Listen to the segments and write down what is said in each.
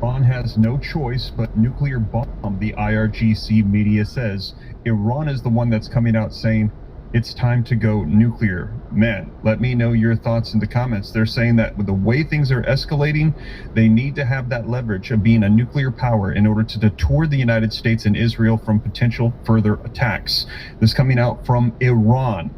Iran has no choice but nuclear bomb, the IRGC media says. Iran is the one that's coming out saying it's time to go nuclear. Man, let me know your thoughts in the comments. They're saying that with the way things are escalating, they need to have that leverage of being a nuclear power in order to deter the United States and Israel from potential further attacks. This coming out from Iran.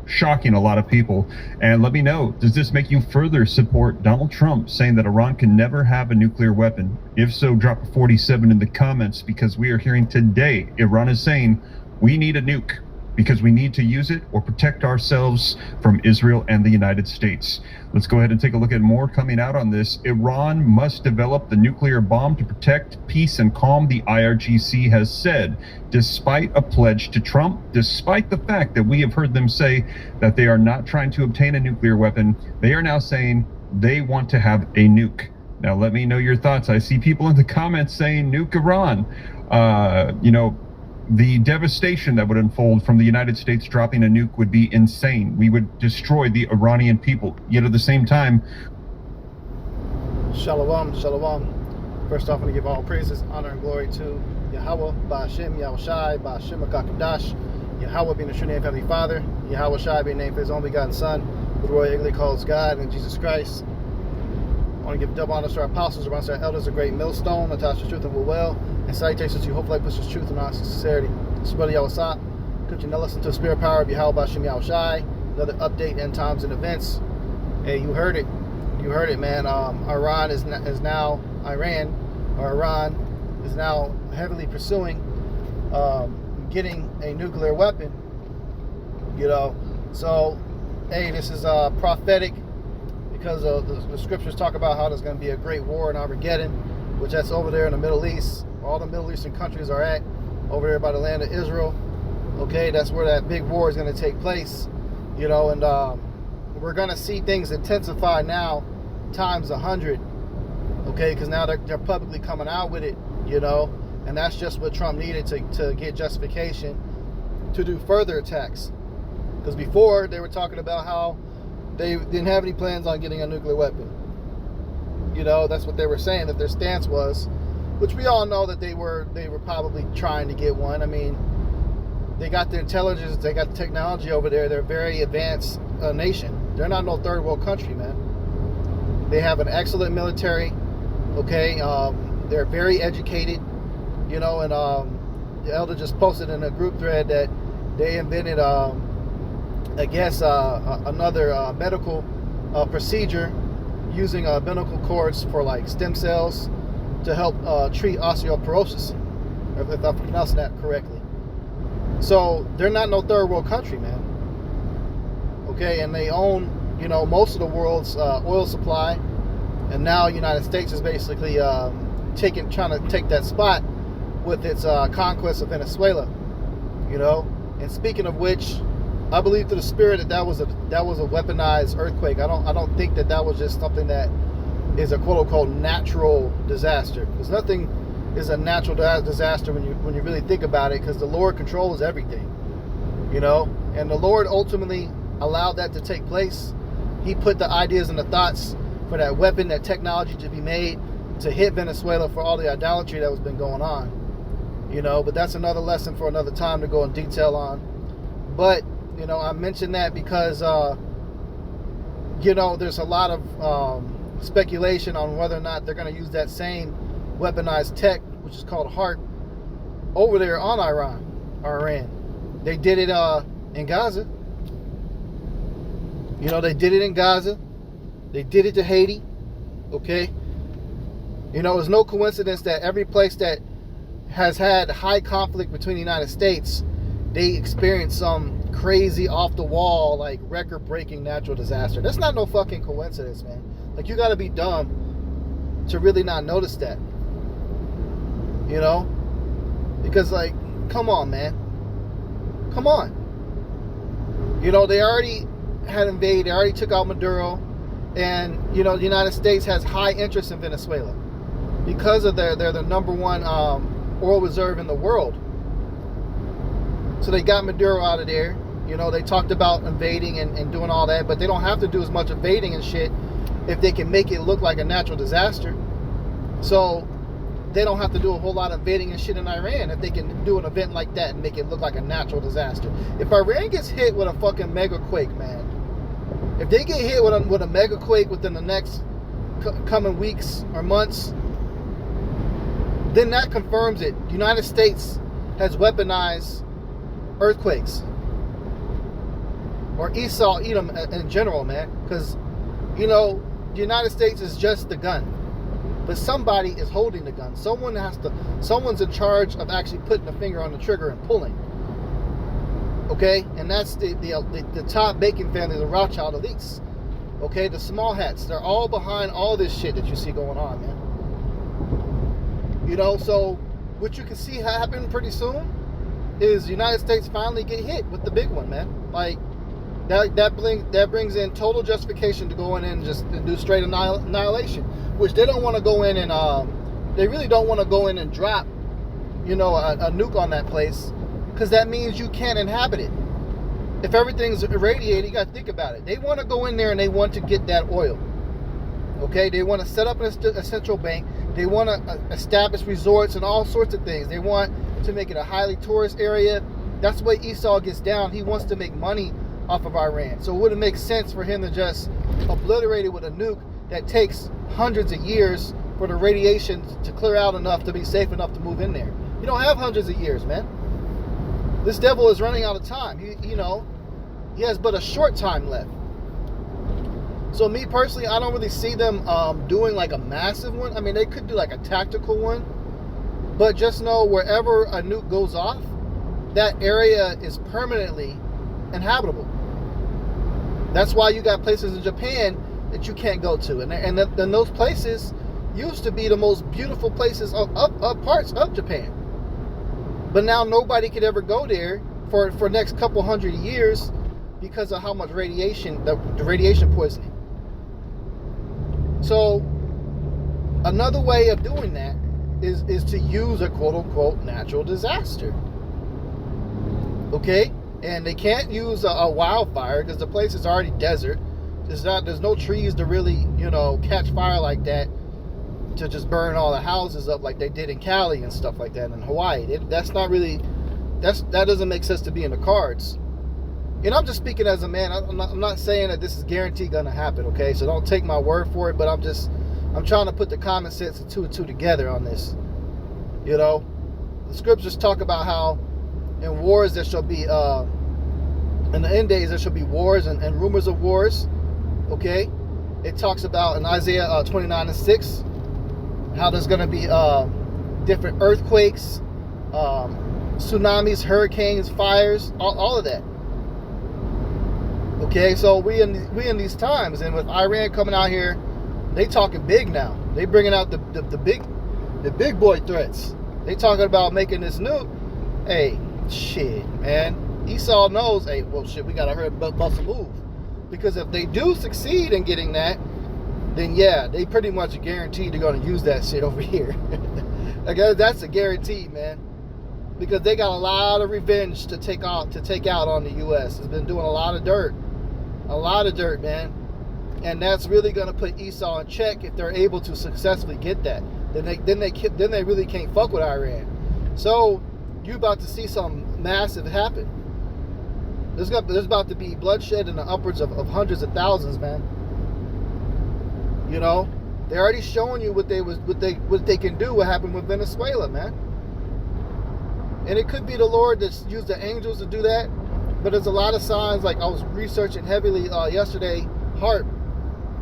Shocking a lot of people. And let me know, does this make you further support Donald Trump saying that Iran can never have a nuclear weapon? If so, drop a 47 in the comments, because we are hearing today Iran is saying we need a nuke because we need to use it or protect ourselves from Israel and the United States. Let's go ahead and take a look at more coming out on this. Iran must develop the nuclear bomb to protect peace and calm, the IRGC has said, despite a pledge to Trump, despite the fact that we have heard them say that they are not trying to obtain a nuclear weapon. They are now saying they want to have a nuke. Now, let me know your thoughts. I see people in the comments saying nuke Iran. The devastation that would unfold from the United States dropping a nuke would be insane. We would destroy the Iranian people. Yet at the same time, Shalom, shalom. First off, I'm going to give all praises, honor, and glory to Yahweh, Ba'ashem, Yahushai, Ba'ashem, HaKadosh, Yahweh being the true name of Heavenly Father, Yahweh Shai being named for His only begotten Son, who the Roy Igley calls God, and Jesus Christ. I want to give double honor to our apostles, to our elders, a great millstone, Natasha's truth and will well, and salutations to you, hopefully pushes truth and honest sincerity. This is Brother Yahweh. Could you now listen to the spirit power of Yahweh, Ba'ashem, Yahushai, another update, end times, and events. Hey, you heard it. You heard it, man. Iran is now heavily pursuing getting a nuclear weapon. So hey, this is prophetic, because the scriptures talk about how there's going to be a great war in Armageddon, which that's over there in the Middle East. All the Middle Eastern countries are at over there by the land of Israel. Okay, that's where that big war is going to take place. And we're going to see things intensify now times 100. Okay, because now they're publicly coming out with it. And that's just what Trump needed to get justification to do further attacks. Because before they were talking about how they didn't have any plans on getting a nuclear weapon. That's what they were saying, that their stance was, which we all know that they were probably trying to get one. I mean, they got the intelligence, they got the technology over there. They're a very advanced nation. They're not no third world country, man. They have an excellent military. Okay, they're very educated. And the elder just posted in a group thread that they invented, another medical procedure using umbilical cords for like stem cells to help treat osteoporosis, if I'm pronouncing that correctly. So they're not no third world country, man. Okay, and they own, most of the world's oil supply, and now United States is basically trying to take that spot with its conquest of Venezuela. And speaking of which, I believe through the spirit that was a weaponized earthquake. I don't think that was just something that is a quote unquote natural disaster, because nothing is a natural disaster when you really think about it, because the Lord controls everything. And the Lord ultimately allowed that to take place. He put the ideas and the thoughts for that weapon, that technology to be made to hit Venezuela for all the idolatry that was been going on. But that's another lesson for another time to go in detail on. But I mentioned that because there's a lot of speculation on whether or not they're going to use that same weaponized tech, which is called HARP, over there on Iran. They did it in Gaza. They did it in Gaza. They did it to Haiti. Okay. It's no coincidence that every place that has had high conflict between the United States, they experience some crazy off the wall, like record breaking natural disaster. That's not no fucking coincidence, man. Like, you gotta be dumb to really not notice that. Because, like, come on, man. Come on. They already had invaded, they already took out Maduro, and the United States has high interest in Venezuela because of they're the number one oil reserve in the world. So they got Maduro out of there. They talked about invading and doing all that, but they don't have to do as much invading and shit if they can make it look like a natural disaster. So they don't have to do a whole lot of invading and shit in Iran if they can do an event like that and make it look like a natural disaster. If Iran gets hit with a fucking mega quake, man, if they get hit with a mega quake within the next coming weeks or months, then that confirms it. The United States has weaponized earthquakes, or Esau Edom in general, man. Because, you know, the United States is just the gun, but somebody is holding the gun. Someone's in charge of actually putting the finger on the trigger and pulling. Okay, and that's the top banking family, the Rothschild elites. Okay, the small hats, they're all behind all this shit that you see going on, man. You know, so what you can see happen pretty soon is the United States finally get hit with the big one, man. Like that brings in total justification to go in and just do straight annihilation, which they don't want to go in and they really don't want to go in and drop, you know, a nuke on that place, because that means you can't inhabit it. If everything's irradiated, you got to think about it. They want to go in there and they want to get that oil. Okay, they want to set up a central bank. They want to establish resorts and all sorts of things. They want to make it a highly tourist area. That's the way Esau gets down. He wants to make money off of Iran. So it wouldn't make sense for him to just obliterate it with a nuke that takes hundreds of years for the radiation to clear out enough to be safe enough to move in there. You don't have hundreds of years, man. This devil is running out of time. You know, he has but a short time left. So me personally, I don't really see them doing like a massive one. I mean, they could do like a tactical one, but just know wherever a nuke goes off, that area is permanently inhabitable. That's why you got places in Japan that you can't go to, and those places used to be the most beautiful places of parts of Japan. But now nobody could ever go there for the next couple hundred years because of how much radiation, the radiation poisoning. So another way of doing that is to use a quote-unquote natural disaster. Okay? And they can't use a wildfire because the place is already desert. There's no trees to really, you know, catch fire like that, to just burn all the houses up like they did in Cali and stuff like that in Hawaii. That doesn't make sense to be in the cards. And I'm just speaking as a man. I'm not saying that this is guaranteed gonna happen, okay? So don't take my word for it, but I'm trying to put the common sense of two and two together on this. You know, the scriptures talk about how in wars there shall be, in the end days there shall be wars and rumors of wars, okay? It talks about in Isaiah 29:6 how there's gonna be different earthquakes, tsunamis, hurricanes, fires, all of that. Okay, so we in these times, and with Iran coming out here, they talking big now. They bringing out the big boy threats. They talking about making this nuke. Hey, shit, man. Esau knows. Hey, well, shit, we gotta hurry up, bust a move, because if they do succeed in getting that, then yeah, they pretty much are guaranteed they're gonna use that shit over here. Like, that's a guarantee, man. Because they got a lot of revenge to take out on the U.S. It's been doing a lot of dirt, man, and that's really going to put Esau in check if they're able to successfully get that. Then they really can't fuck with Iran. So you're about to see something massive happen. There's about to be bloodshed in the upwards of hundreds of thousands, man. You know, they're already showing you what they can do. What happened with Venezuela, man. And it could be the Lord that's used the angels to do that. But there's a lot of signs. Like I was researching heavily yesterday, HAARP,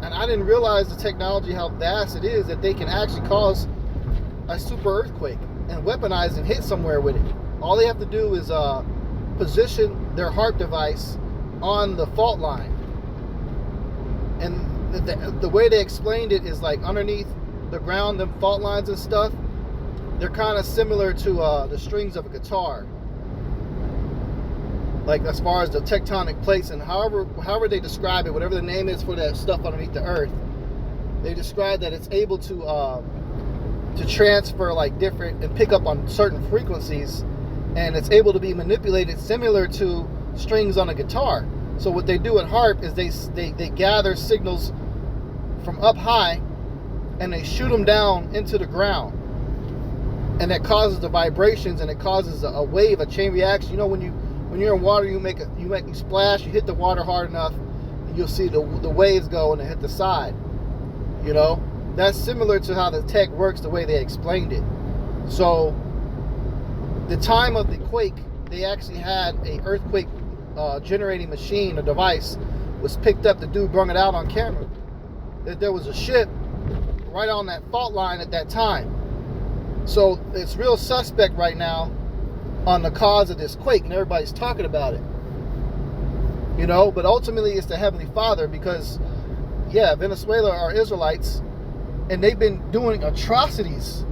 and I didn't realize the technology, how vast it is, that they can actually cause a super earthquake and weaponize and hit somewhere with it. All they have to do is position their HAARP device on the fault line. And the way they explained it is like underneath the ground, them fault lines and stuff, they're kind of similar to the strings of a guitar. Like as far as the tectonic plates, and however they describe it, whatever the name is for that stuff underneath the earth, they describe that it's able to transfer like different and pick up on certain frequencies, and it's able to be manipulated similar to strings on a guitar. So what they do at HAARP is they gather signals from up high and they shoot them down into the ground. And that causes the vibrations, and it causes a wave, a chain reaction. You know, when you're in water, you make a splash, you hit the water hard enough, and you'll see the waves go and they hit the side. You know, that's similar to how the tech works, the way they explained it. So the time of the quake, they actually had a earthquake generating machine, a device was picked up. The dude brought it out on camera that there was a ship right on that fault line at that time. So it's real suspect right now on the cause of this quake, and everybody's talking about it. You know, but ultimately it's the Heavenly Father, because yeah, Venezuela are Israelites, and they've been doing atrocities,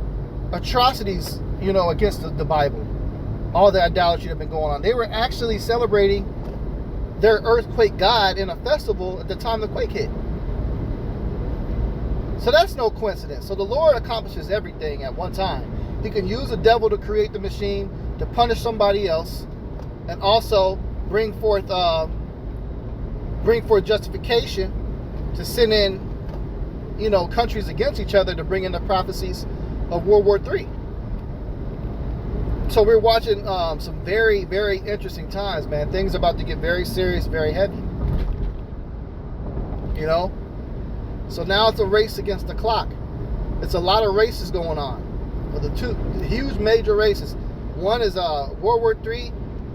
you know, against the Bible. All the idolatry that been going on. They were actually celebrating their earthquake god in a festival at the time the quake hit. So that's no coincidence. So the Lord accomplishes everything at one time. He can use the devil to create the machine, to punish somebody else, and also bring forth justification to send in, you know, countries against each other to bring in the prophecies of World War III. So we're watching some very, very interesting times, man. Things about to get very serious, very heavy. You know? So now it's a race against the clock. It's a lot of races going on. But the two huge major races. One is World War III,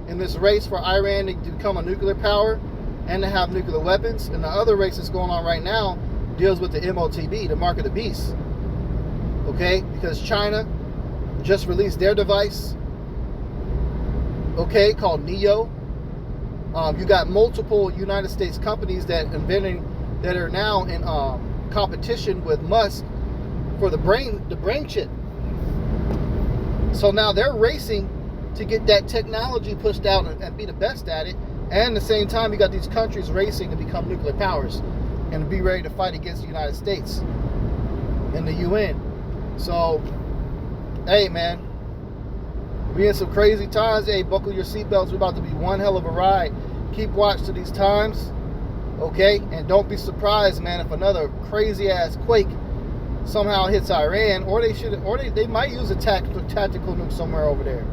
in this race for Iran to become a nuclear power and to have nuclear weapons. And the other race that's going on right now deals with the MOTB, the Mark of the Beast. Okay? Because China just released their device, okay, called NEO. You got multiple United States companies that are now in competition with Musk for the brain chip. So now they're racing to get that technology pushed out and be the best at it. And at the same time, you got these countries racing to become nuclear powers and be ready to fight against the United States and the UN. So, hey, man, we in some crazy times. Hey, buckle your seatbelts. We're about to be one hell of a ride. Keep watch to these times, okay? And don't be surprised, man, if another crazy ass quake somehow hits Iran, or they might use a tactical nuke somewhere over there.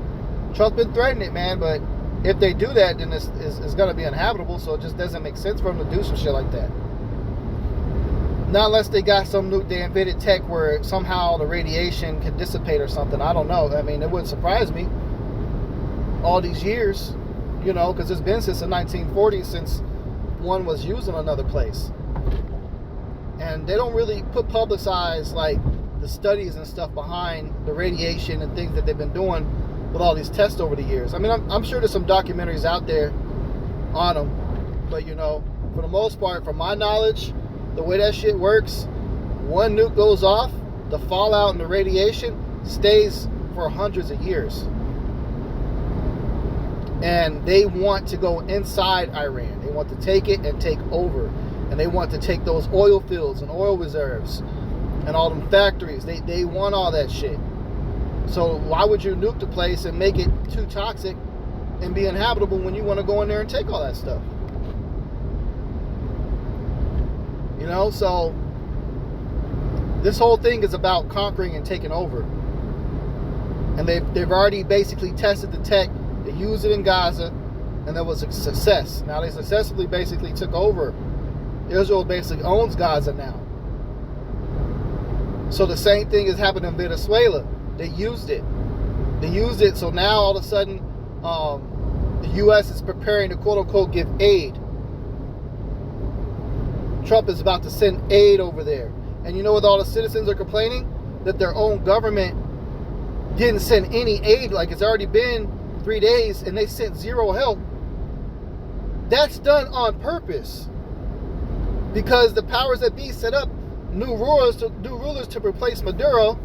Trump's been threatening it, man, but if they do that, then it's going to be uninhabitable. So it just doesn't make sense for them to do some shit like that. Not unless they got some nuke, they invented tech where somehow the radiation can dissipate or something. I don't know. I mean, it wouldn't surprise me all these years, you know, because it's been since the 1940s since one was used in another place. And they don't really publicize like the studies and stuff behind the radiation and things that they've been doing with all these tests over the years. I mean, I'm sure there's some documentaries out there on them, but you know, for the most part, from my knowledge, the way that shit works, one nuke goes off, the fallout and the radiation stays for hundreds of years. And they want to go inside Iran. They want to take it and take over. And they want to take those oil fields and oil reserves and all them factories. They want all that shit. So why would you nuke the place and make it too toxic and be inhabitable when you want to go in there and take all that stuff? You know, so this whole thing is about conquering and taking over. And they've already basically tested the tech. They used it in Gaza, and there was a success. Now they successfully basically took over. Israel basically owns Gaza now. So the same thing has happened in Venezuela. They used it. So now all of a sudden, the U.S. is preparing to quote-unquote give aid. Trump is about to send aid over there. And you know what all the citizens are complaining? That their own government didn't send any aid. Like, it's already been 3 days and they sent zero help. That's done on purpose. Because the powers that be set up new rulers to replace Maduro.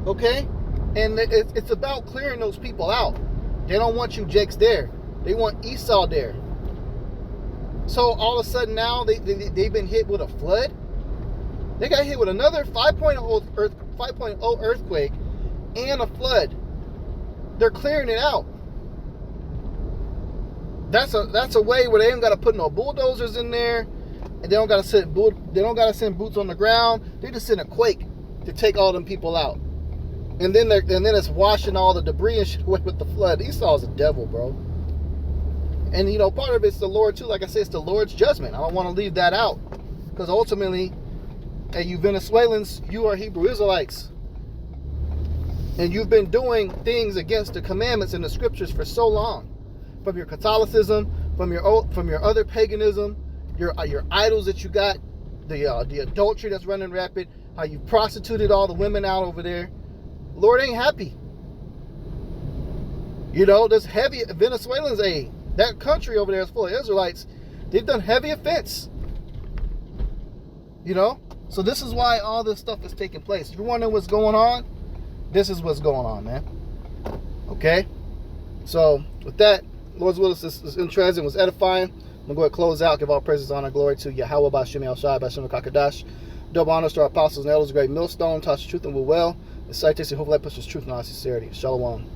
Okay? And it's about clearing those people out. They don't want you jakes there. They want Esau there. So all of a sudden now they've been hit with a flood. They got hit with another 5.0 earthquake and a flood. They're clearing it out. That's a way where they ain't got to put no bulldozers in there. and they don't gotta send boots on the ground. They just send a quake to take all them people out, and then it's washing all the debris and shit away with the flood. Esau is a devil, bro. And you know, part of it's the Lord too. Like I said, it's the Lord's judgment. I don't want to leave that out, because ultimately, hey, you Venezuelans, you are Hebrew Israelites, and you've been doing things against the commandments in the scriptures for so long, from your Catholicism, from your other paganism, your idols that you got, the adultery that's running rampant, how you prostituted all the women out over there. Lord ain't happy. You know, there's heavy Venezuelans. That country over there is full of Israelites. They've done heavy offense. You know? So this is why all this stuff is taking place. If you're wondering what's going on, this is what's going on, man. Okay? So, with that, Lord's will is in transit, was edifying. I'm going to go ahead and close out. Give all praises, honor, and glory to Yahweh, Bashim, El Shai, Bashim, Kakadash. Double honors to our apostles and elders, great millstone, touch the truth and will well. The citation, hopefully, pushes truth and our sincerity. Shalom.